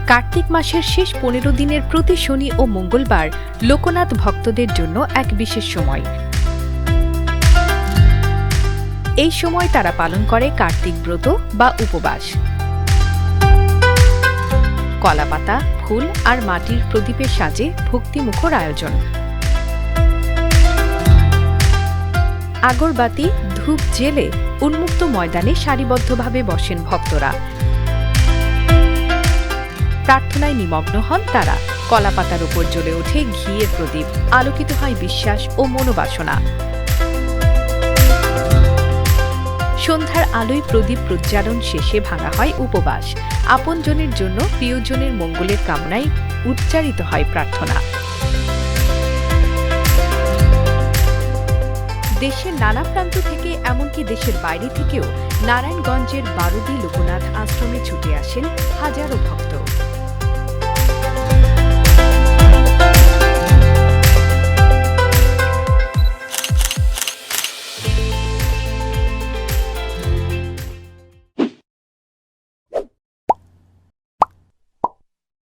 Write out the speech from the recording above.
কার্তিক মাসের শেষ 15 দিনের প্রতি শনি ও মঙ্গলবার লোকনাথ ভক্তদের জন্য এক বিশেষ সময়। এই সময় তারা পালন করে কার্তিক ব্রত বা উপবাস। কলাপাতা, ফুল আর মাটির প্রদীপের সাজে ভক্তিমুখর আয়োজন। আগরবাতি, ধূপ জেলে উন্মুক্ত ময়দানে সারিবদ্ধভাবে বসেন ভক্তরা। প্রার্থনায় নিমগ্ন হন তারা। কলাপাতার উপর জ্বলে ওঠে ঘিয়ের প্রদীপ, আলোকিত হয় বিশ্বাস ও মনোবাসনা। সন্ধ্যার আলোয় প্রদীপ প্রজ্বালন শেষে ভাঙা হয় উপবাস। আপনজনের জন্য প্রিয়জনের মঙ্গলের কামনায় উচ্চারিত হয় প্রার্থনা। দেশের নানা প্রান্ত থেকে, এমনকি দেশের বাইরে থেকেও নারায়ণগঞ্জের বারুদি লোকনাথ আশ্রমে ছুটে আসেন হাজারো ভক্ত।